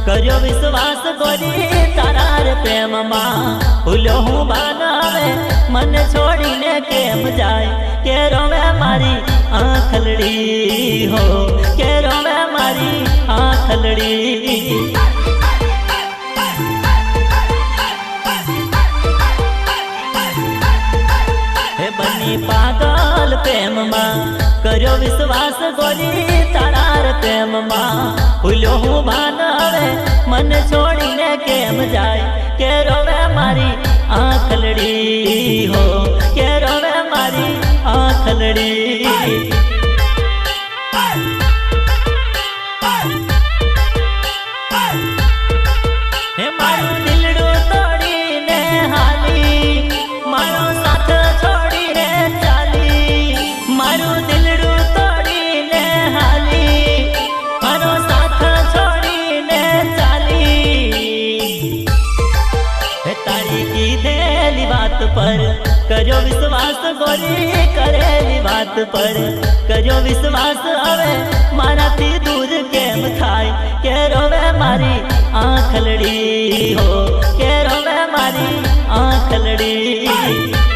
કર્યો વિશ્વાસ ગોરી તારા રે પ્રેમ માં ભૂલ્યો હું બાનાવે મને છોડીને કેમ જાય કે રોવે મારી આંખલડી હો કે રોવે મારી આંખલડી હે બની પાગલ પ્રેમ માં કર્યો વિશ્વાસ ગોરી તારા રે પ્રેમ માં ભૂલ્યો હું બાનાવે મને છોડીને કેમ જાય કે રોવે મારી આંખલડી હો કે રોવે મારી આંખલડી હે મારું દિલડું તોડીને હાલી મારો સાથ છોડીને ચાલી મારું દિલડું તોડીને હાલી મારો સાથ છોડીને ચાલી હે તારી કીધેલી વાત પર કર્યો વિશ્વાસ ગોરી કરેલી વાત પર કર્યો વિશ્વાસ હવે મારાથી દૂર કેમ થાય કે રોવે મારી આંખલડી હો કે રોવે મારી આંખલડી